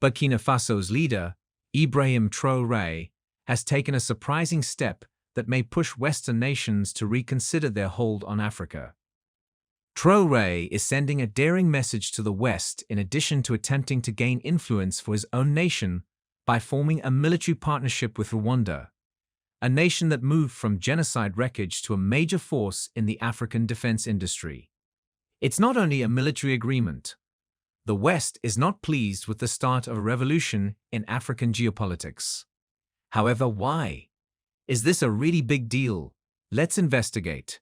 Burkina Faso's leader, Ibrahim Traoré, has taken a surprising step that may push Western nations to reconsider their hold on Africa. Traoré is sending a daring message to the West in addition to attempting to gain influence for his own nation by forming a military partnership with Rwanda, a nation that moved from genocide wreckage to a major force in the African defense industry. It's not only a military agreement. The West is not pleased with the start of a revolution in African geopolitics. However, why? Is this a really big deal? Let's investigate.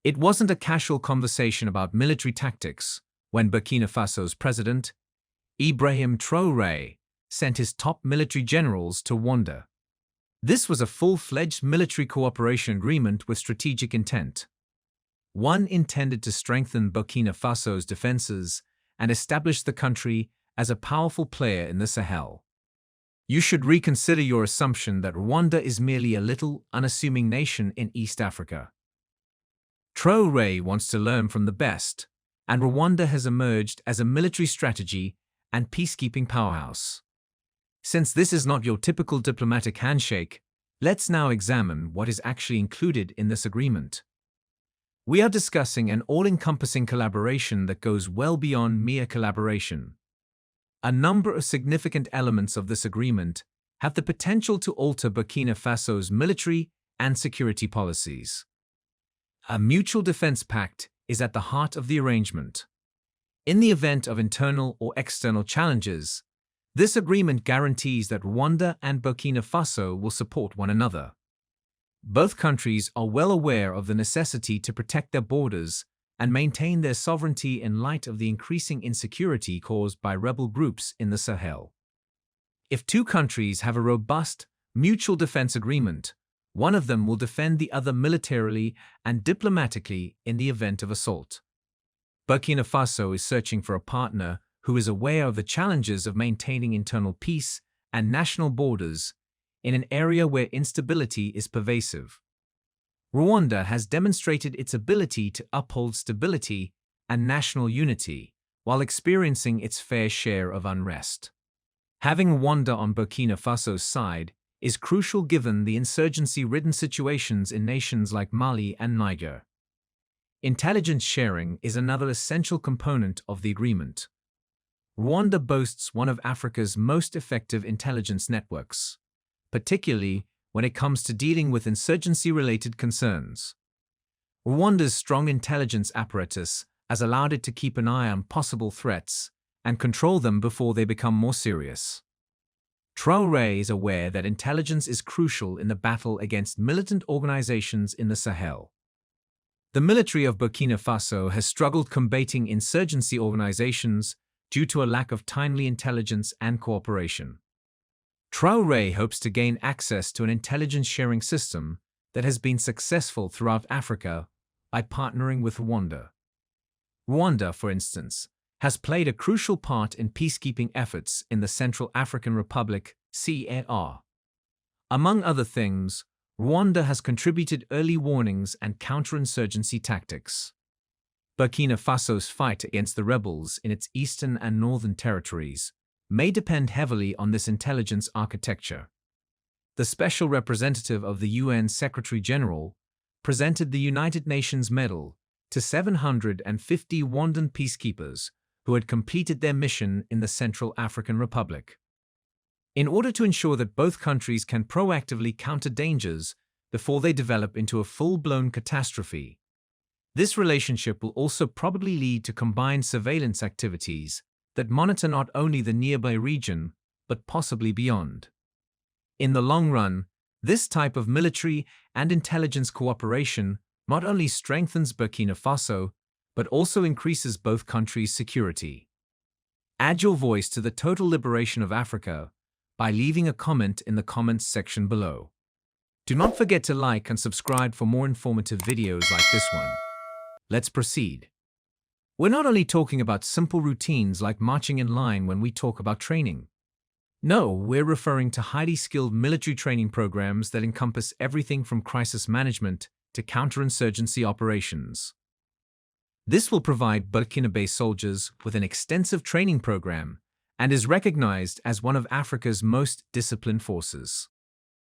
It wasn't a casual conversation about military tactics when Burkina Faso's president, Ibrahim Traoré, sent his top military generals to Rwanda. This was a full-fledged military cooperation agreement with strategic intent. One intended to strengthen Burkina Faso's defenses and establish the country as a powerful player in the Sahel. You should reconsider your assumption that Rwanda is merely a little, unassuming nation in East Africa. Traoré wants to learn from the best, and Rwanda has emerged as a military strategy and peacekeeping powerhouse. Since this is not your typical diplomatic handshake, let's now examine what is actually included in this agreement. We are discussing an all-encompassing collaboration that goes well beyond mere collaboration. A number of significant elements of this agreement have the potential to alter Burkina Faso's military and security policies. A mutual defense pact is at the heart of the arrangement. In the event of internal or external challenges, this agreement guarantees that Rwanda and Burkina Faso will support one another. Both countries are well aware of the necessity to protect their borders and maintain their sovereignty in light of the increasing insecurity caused by rebel groups in the Sahel. If two countries have a robust, mutual defense agreement, one of them will defend the other militarily and diplomatically in the event of assault. Burkina Faso is searching for a partner who is aware of the challenges of maintaining internal peace and national borders in an area where instability is pervasive. Rwanda has demonstrated its ability to uphold stability and national unity while experiencing its fair share of unrest. Having Rwanda on Burkina Faso's side is crucial given the insurgency-ridden situations in nations like Mali and Niger. Intelligence sharing is another essential component of the agreement. Rwanda boasts one of Africa's most effective intelligence networks, particularly when it comes to dealing with insurgency-related concerns. Rwanda's strong intelligence apparatus has allowed it to keep an eye on possible threats and control them before they become more serious. Traoré is aware that intelligence is crucial in the battle against militant organizations in the Sahel. The military of Burkina Faso has struggled combating insurgency organizations due to a lack of timely intelligence and cooperation. Traoré hopes to gain access to an intelligence-sharing system that has been successful throughout Africa by partnering with Rwanda. Rwanda, for instance, has played a crucial part in peacekeeping efforts in the Central African Republic, CAR. Among other things, Rwanda has contributed early warnings and counterinsurgency tactics. Burkina Faso's fight against the rebels in its eastern and northern territories may depend heavily on this intelligence architecture. The Special Representative of the UN Secretary-General presented the United Nations Medal to 750 Rwandan peacekeepers who had completed their mission in the Central African Republic. In order to ensure that both countries can proactively counter dangers before they develop into a full-blown catastrophe, this relationship will also probably lead to combined surveillance activities that monitor not only the nearby region, but possibly beyond. In the long run, this type of military and intelligence cooperation not only strengthens Burkina Faso, but also increases both countries' security. Add your voice to the total liberation of Africa by leaving a comment in the comments section below. Do not forget to like and subscribe for more informative videos like this one. Let's proceed. We're not only talking about simple routines like marching in line when we talk about training. No, we're referring to highly skilled military training programs that encompass everything from crisis management to counterinsurgency operations. This will provide Burkina-based soldiers with an extensive training program and is recognized as one of Africa's most disciplined forces.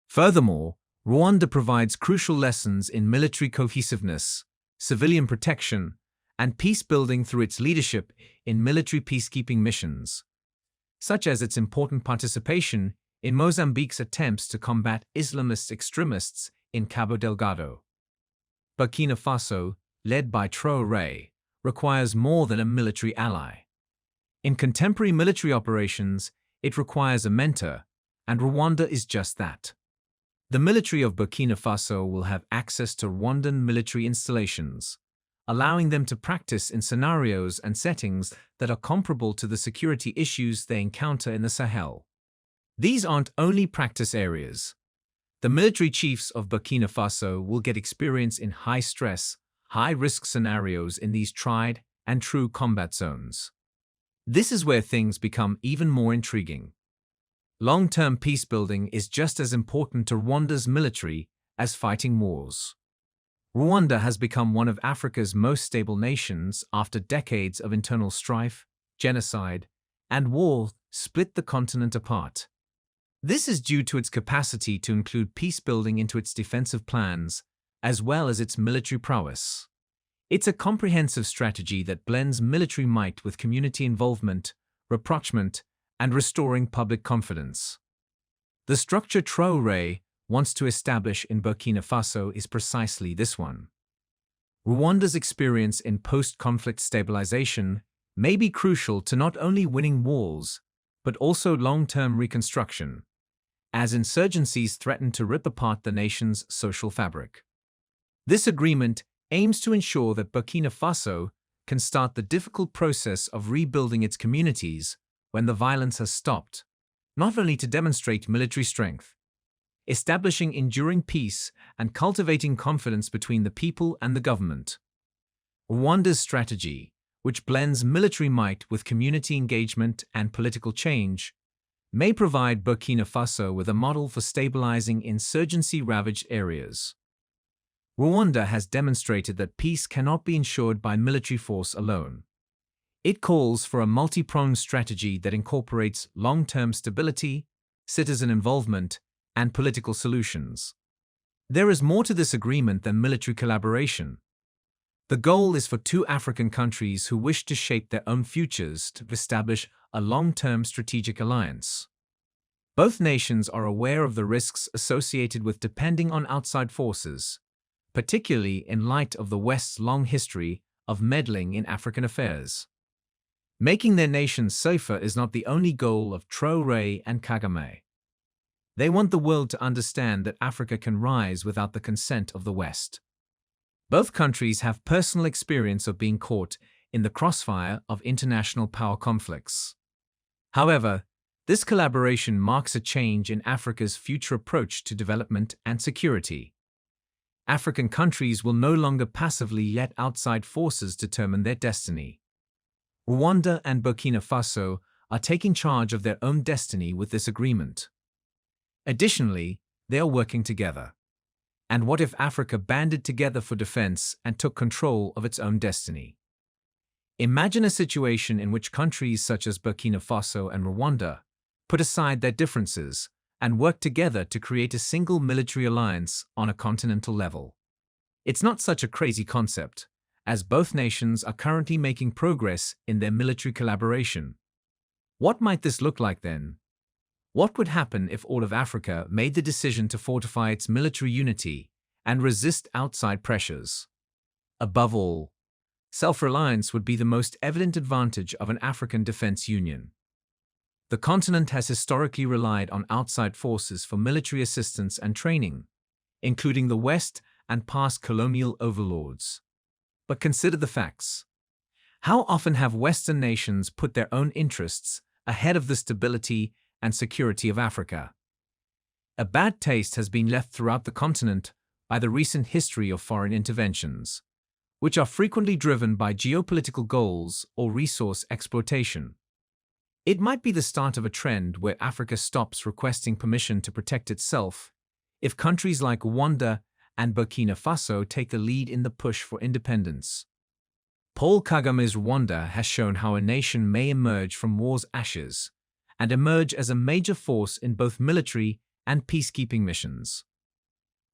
Furthermore, Rwanda provides crucial lessons in military cohesiveness, civilian protection, and peace-building through its leadership in military peacekeeping missions, such as its important participation in Mozambique's attempts to combat Islamist extremists in Cabo Delgado. Burkina Faso, led by Traore, requires more than a military ally. In contemporary military operations, it requires a mentor, and Rwanda is just that. The military of Burkina Faso will have access to Rwandan military installations, allowing them to practice in scenarios and settings that are comparable to the security issues they encounter in the Sahel. These aren't only practice areas. The military chiefs of Burkina Faso will get experience in high-stress, high-risk scenarios in these tried and true combat zones. This is where things become even more intriguing. Long-term peace-building is just as important to Rwanda's military as fighting wars. Rwanda has become one of Africa's most stable nations after decades of internal strife, genocide, and war split the continent apart. This is due to its capacity to include peace-building into its defensive plans, as well as its military prowess. It's a comprehensive strategy that blends military might with community involvement, rapprochement, and restoring public confidence. The structure Traoré wants to establish in Burkina Faso is precisely this one. Rwanda's experience in post-conflict stabilization may be crucial to not only winning wars, but also long-term reconstruction, as insurgencies threaten to rip apart the nation's social fabric. This agreement aims to ensure that Burkina Faso can start the difficult process of rebuilding its communities when the violence has stopped, not only to demonstrate military strength, establishing enduring peace and cultivating confidence between the people and the government. Rwanda's strategy, which blends military might with community engagement and political change, may provide Burkina Faso with a model for stabilizing insurgency-ravaged areas. Rwanda has demonstrated that peace cannot be ensured by military force alone. It calls for a multi-pronged strategy that incorporates long-term stability, citizen involvement, and political solutions. There is more to this agreement than military collaboration. The goal is for two African countries who wish to shape their own futures to establish a long-term strategic alliance. Both nations are aware of the risks associated with depending on outside forces, particularly in light of the West's long history of meddling in African affairs. Making their nations safer is not the only goal of Traoré and Kagame. They want the world to understand that Africa can rise without the consent of the West. Both countries have personal experience of being caught in the crossfire of international power conflicts. However, this collaboration marks a change in Africa's future approach to development and security. African countries will no longer passively let outside forces determine their destiny. Rwanda and Burkina Faso are taking charge of their own destiny with this agreement. Additionally, they are working together. And what if Africa banded together for defense and took control of its own destiny? Imagine a situation in which countries such as Burkina Faso and Rwanda put aside their differences and work together to create a single military alliance on a continental level. It's not such a crazy concept, as both nations are currently making progress in their military collaboration. What might this look like then? What would happen if all of Africa made the decision to fortify its military unity and resist outside pressures? Above all, self-reliance would be the most evident advantage of an African defense union. The continent has historically relied on outside forces for military assistance and training, including the West and past colonial overlords. But consider the facts. How often have Western nations put their own interests ahead of the stability and security of Africa? A bad taste has been left throughout the continent by the recent history of foreign interventions, which are frequently driven by geopolitical goals or resource exploitation. It might be the start of a trend where Africa stops requesting permission to protect itself if countries like Rwanda and Burkina Faso take the lead in the push for independence. Paul Kagame's Rwanda has shown how a nation may emerge from war's ashes and emerge as a major force in both military and peacekeeping missions.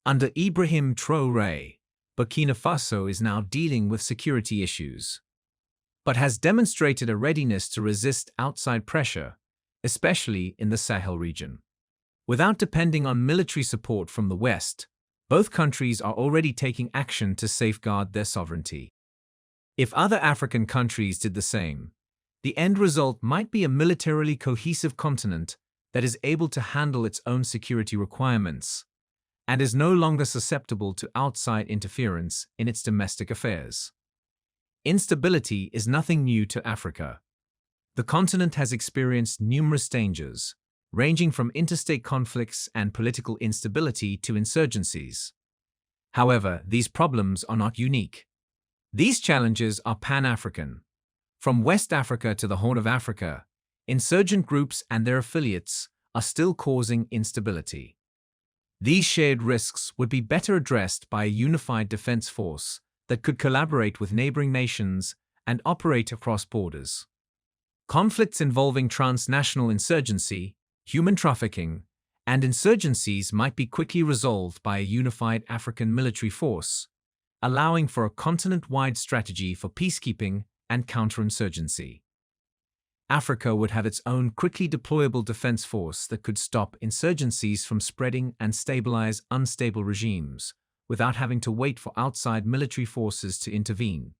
Under Ibrahim Traoré, Burkina Faso is now dealing with security issues, but has demonstrated a readiness to resist outside pressure, especially in the Sahel region. Without depending on military support from the West, both countries are already taking action to safeguard their sovereignty. If other African countries did the same, the end result might be a militarily cohesive continent that is able to handle its own security requirements and is no longer susceptible to outside interference in its domestic affairs. Instability is nothing new to Africa. The continent has experienced numerous dangers, ranging from interstate conflicts and political instability to insurgencies. However, these problems are not unique. These challenges are pan-African. From West Africa to the Horn of Africa, insurgent groups and their affiliates are still causing instability. These shared risks would be better addressed by a unified defense force that could collaborate with neighboring nations and operate across borders. Conflicts involving transnational insurgency, human trafficking, and insurgencies might be quickly resolved by a unified African military force, allowing for a continent-wide strategy for peacekeeping and counterinsurgency. Africa would have its own quickly deployable defense force that could stop insurgencies from spreading and stabilize unstable regimes without having to wait for outside military forces to intervene.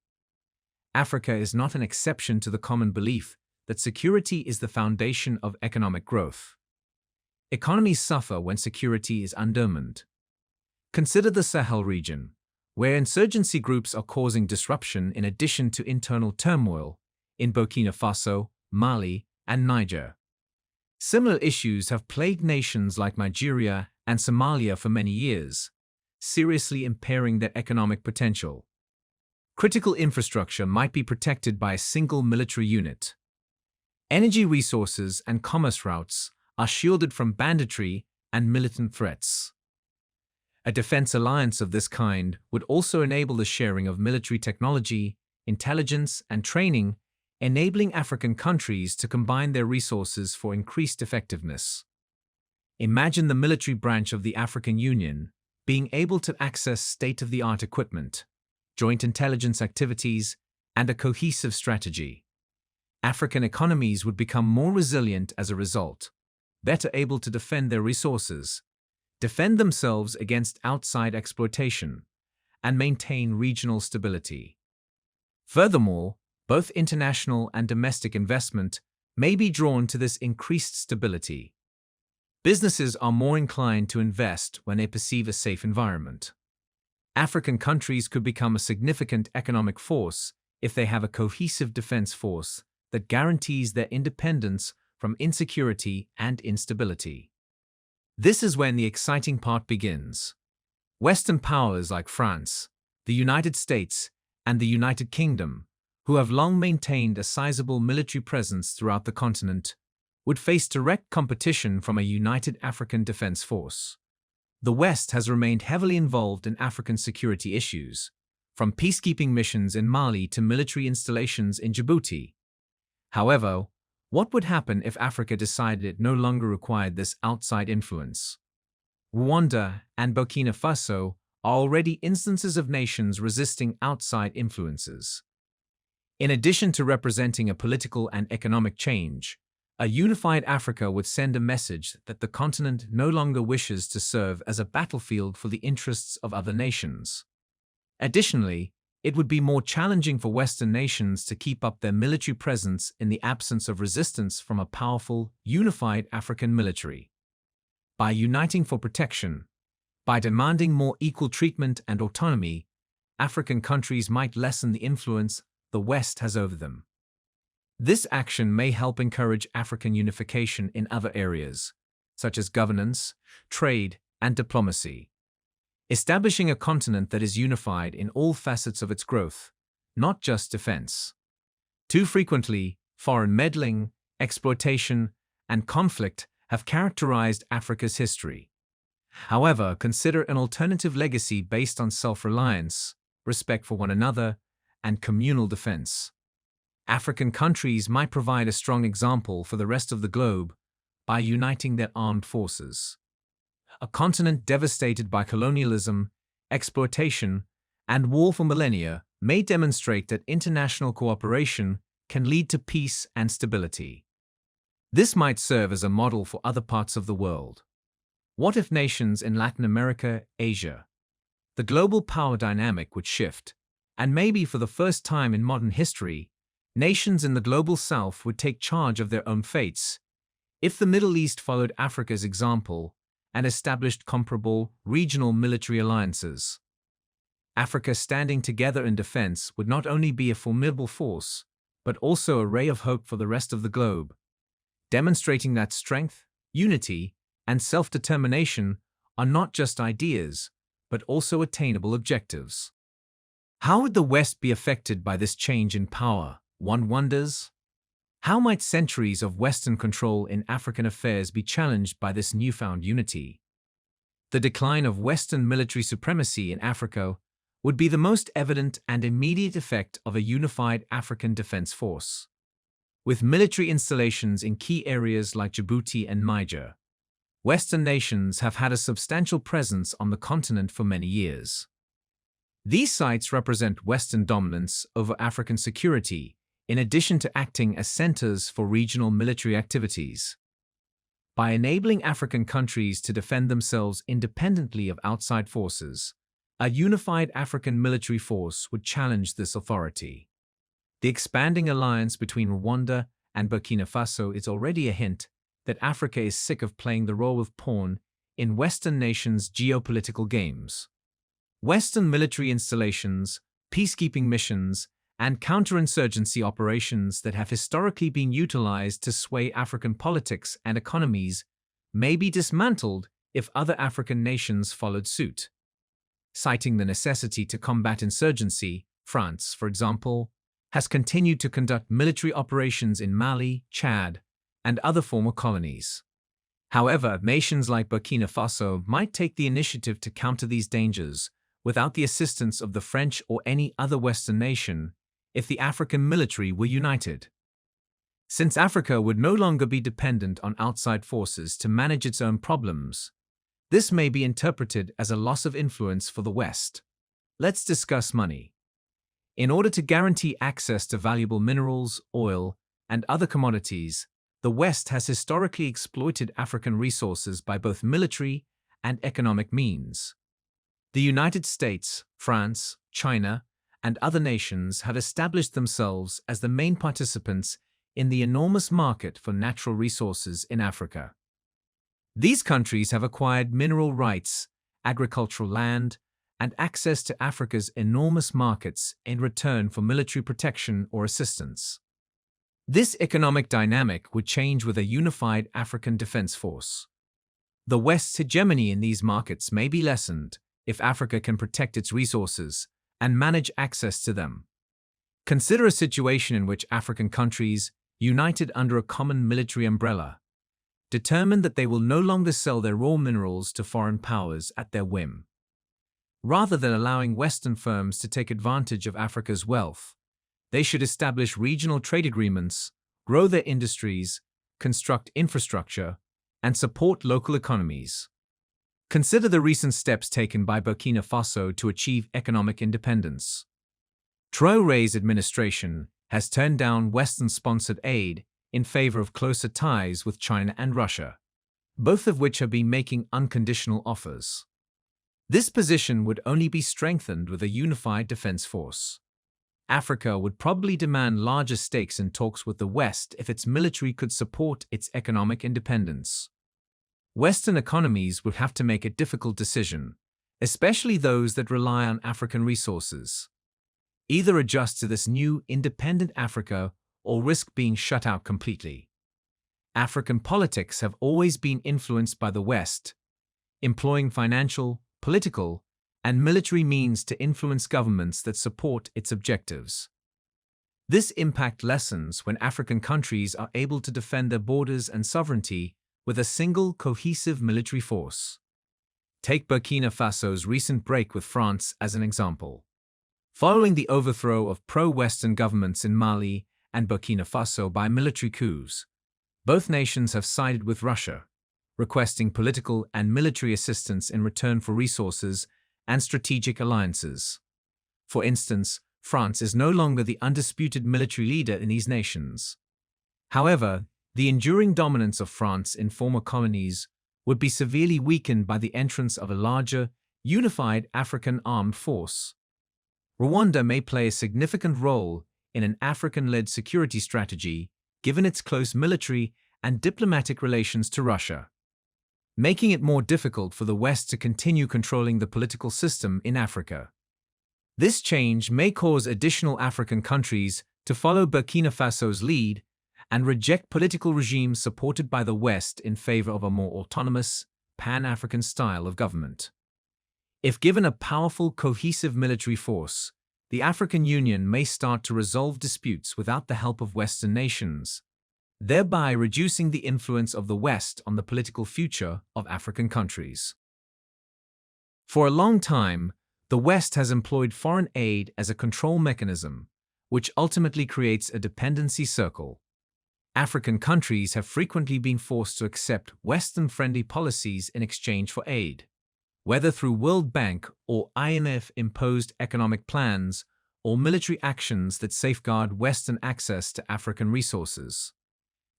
Africa is not an exception to the common belief that security is the foundation of economic growth. Economies suffer when security is undermined. Consider the Sahel region, where insurgency groups are causing disruption in addition to internal turmoil in Burkina Faso, Mali, and Niger. Similar issues have plagued nations like Nigeria and Somalia for many years, seriously impairing their economic potential. Critical infrastructure might be protected by a single military unit. Energy resources and commerce routes are shielded from banditry and militant threats. A defense alliance of this kind would also enable the sharing of military technology, intelligence, and training, enabling African countries to combine their resources for increased effectiveness. Imagine the military branch of the African Union being able to access state-of-the-art equipment, joint intelligence activities, and a cohesive strategy. African economies would become more resilient as a result, better able to defend their resources, defend themselves against outside exploitation, and maintain regional stability. Furthermore, both international and domestic investment may be drawn to this increased stability. Businesses are more inclined to invest when they perceive a safe environment. African countries could become a significant economic force if they have a cohesive defense force that guarantees their independence from insecurity and instability. This is when the exciting part begins. Western powers like France, the United States, and the United Kingdom, who have long maintained a sizable military presence throughout the continent, would face direct competition from a united African defense force. The West has remained heavily involved in African security issues, from peacekeeping missions in Mali to military installations in Djibouti. However, what would happen if Africa decided it no longer required this outside influence? Rwanda and Burkina Faso are already instances of nations resisting outside influences. In addition to representing a political and economic change, a unified Africa would send a message that the continent no longer wishes to serve as a battlefield for the interests of other nations. Additionally, it would be more challenging for Western nations to keep up their military presence in the absence of resistance from a powerful, unified African military. By uniting for protection, by demanding more equal treatment and autonomy, African countries might lessen the influence the West has over them. This action may help encourage African unification in other areas, such as governance, trade, and diplomacy. Establishing a continent that is unified in all facets of its growth, not just defense. Too frequently, foreign meddling, exploitation, and conflict have characterized Africa's history. However, consider an alternative legacy based on self-reliance, respect for one another, and communal defense. African countries might provide a strong example for the rest of the globe by uniting their armed forces. A continent devastated by colonialism, exploitation, and war for millennia may demonstrate that international cooperation can lead to peace and stability. This might serve as a model for other parts of the world. What if nations in Latin America, Asia? The global power dynamic would shift, and maybe for the first time in modern history, nations in the global south would take charge of their own fates. If the Middle East followed Africa's example and established comparable regional military alliances, Africa standing together in defense would not only be a formidable force, but also a ray of hope for the rest of the globe, demonstrating that strength, unity, and self-determination are not just ideas, but also attainable objectives. How would the West be affected by this change in power? One wonders. How might centuries of Western control in African affairs be challenged by this newfound unity? The decline of Western military supremacy in Africa would be the most evident and immediate effect of a unified African defense force. With military installations in key areas like Djibouti and Niger, Western nations have had a substantial presence on the continent for many years. These sites represent Western dominance over African security, in addition to acting as centers for regional military activities. By enabling African countries to defend themselves independently of outside forces, a unified African military force would challenge this authority. The expanding alliance between Rwanda and Burkina Faso is already a hint that Africa is sick of playing the role of pawn in Western nations' geopolitical games. Western military installations, peacekeeping missions, and counterinsurgency operations that have historically been utilized to sway African politics and economies may be dismantled if other African nations followed suit. Citing the necessity to combat insurgency, France, for example, has continued to conduct military operations in Mali, Chad, and other former colonies. However, nations like Burkina Faso might take the initiative to counter these dangers without the assistance of the French or any other Western nation if the African military were united. Since Africa would no longer be dependent on outside forces to manage its own problems, this may be interpreted as a loss of influence for the West. Let's discuss money. In order to guarantee access to valuable minerals, oil, and other commodities, the West has historically exploited African resources by both military and economic means. The United States, France, China, and other nations have established themselves as the main participants in the enormous market for natural resources in Africa. These countries have acquired mineral rights, agricultural land, and access to Africa's enormous markets in return for military protection or assistance. This economic dynamic would change with a unified African defense force. The West's hegemony in these markets may be lessened if Africa can protect its resources and manage access to them. Consider a situation in which African countries, united under a common military umbrella, determine that they will no longer sell their raw minerals to foreign powers at their whim. Rather than allowing Western firms to take advantage of Africa's wealth, they should establish regional trade agreements, grow their industries, construct infrastructure, and support local economies. Consider the recent steps taken by Burkina Faso to achieve economic independence. Traoré's administration has turned down Western-sponsored aid in favor of closer ties with China and Russia, both of which have been making unconditional offers. This position would only be strengthened with a unified defense force. Africa would probably demand larger stakes in talks with the West if its military could support its economic independence. Western economies would have to make a difficult decision, especially those that rely on African resources. Either adjust to this new, independent Africa or risk being shut out completely. African politics have always been influenced by the West, employing financial, political, and military means to influence governments that support its objectives. This impact lessens when African countries are able to defend their borders and sovereignty with a single cohesive military force. Take Burkina Faso's recent break with France as an example. Following the overthrow of pro-Western governments in Mali and Burkina Faso by military coups. Both nations have sided with Russia, requesting political and military assistance in return for resources and strategic alliances. For instance, France is no longer the undisputed military leader in these nations. However, the enduring dominance of France in former colonies would be severely weakened by the entrance of a larger, unified African armed force. Rwanda may play a significant role in an African-led security strategy, given its close military and diplomatic relations to Russia, making it more difficult for the West to continue controlling the political system in Africa. This change may cause additional African countries to follow Burkina Faso's lead and reject political regimes supported by the West in favor of a more autonomous, pan-African style of government. If given a powerful, cohesive military force, the African Union may start to resolve disputes without the help of Western nations, thereby reducing the influence of the West on the political future of African countries. For a long time, the West has employed foreign aid as a control mechanism, which ultimately creates a dependency circle. African countries have frequently been forced to accept Western-friendly policies in exchange for aid, whether through World Bank or IMF-imposed economic plans or military actions that safeguard Western access to African resources.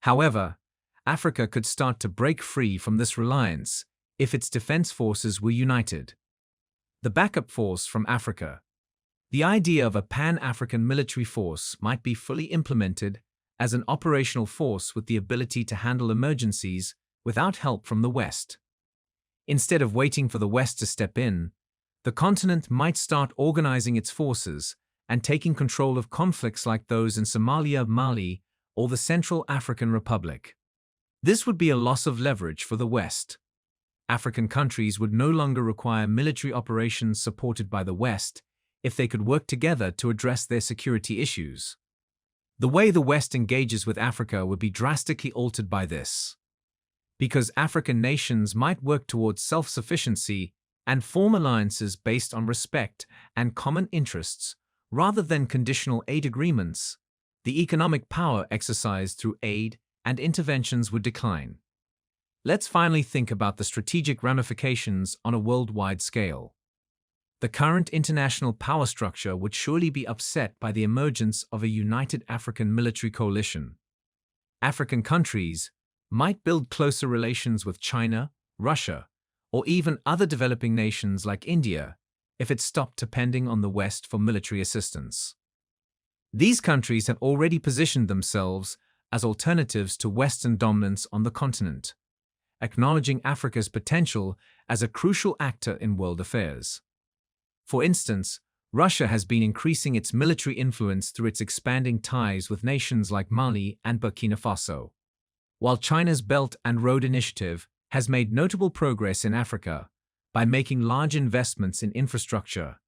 However, Africa could start to break free from this reliance if its defense forces were united. The backup force from Africa. The idea of a pan-African military force might be fully implemented as an operational force with the ability to handle emergencies without help from the West. Instead of waiting for the West to step in, the continent might start organizing its forces and taking control of conflicts like those in Somalia, Mali, or the Central African Republic. This would be a loss of leverage for the West. African countries would no longer require military operations supported by the West if they could work together to address their security issues. The way the West engages with Africa would be drastically altered by this, because African nations might work towards self-sufficiency and form alliances based on respect and common interests rather than conditional aid agreements. The economic power exercised through aid and interventions would decline. Let's finally think about the strategic ramifications on a worldwide scale. The current international power structure would surely be upset by the emergence of a united African military coalition. African countries might build closer relations with China, Russia, or even other developing nations like India if it stopped depending on the West for military assistance. These countries have already positioned themselves as alternatives to Western dominance on the continent, acknowledging Africa's potential as a crucial actor in world affairs. For instance, Russia has been increasing its military influence through its expanding ties with nations like Mali and Burkina Faso, while China's Belt and Road Initiative has made notable progress in Africa by making large investments in infrastructure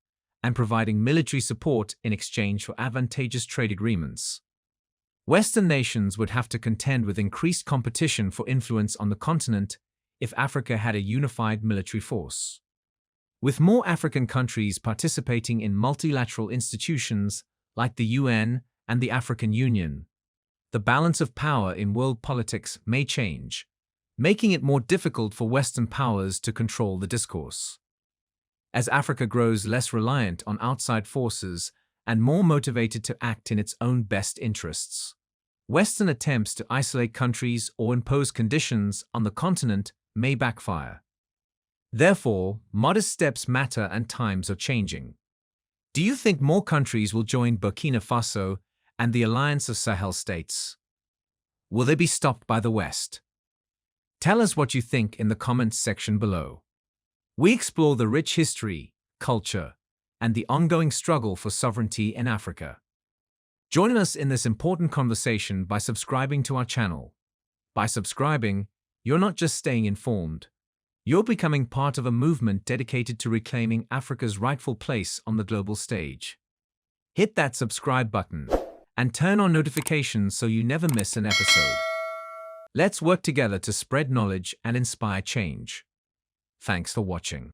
and providing military support in exchange for advantageous trade agreements. Western nations would have to contend with increased competition for influence on the continent if Africa had a unified military force. With more African countries participating in multilateral institutions like the UN and the African Union, the balance of power in world politics may change, making it more difficult for Western powers to control the discourse. As Africa grows less reliant on outside forces and more motivated to act in its own best interests, Western attempts to isolate countries or impose conditions on the continent may backfire. Therefore, modest steps matter and times are changing. Do you think more countries will join Burkina Faso and the Alliance of Sahel states? Will they be stopped by the West? Tell us what you think in the comments section below. We explore the rich history, culture, and the ongoing struggle for sovereignty in Africa. Join us in this important conversation by subscribing to our channel. By subscribing, you're not just staying informed, you're becoming part of a movement dedicated to reclaiming Africa's rightful place on the global stage. Hit that subscribe button and turn on notifications so you never miss an episode. Let's work together to spread knowledge and inspire change. Thanks for watching.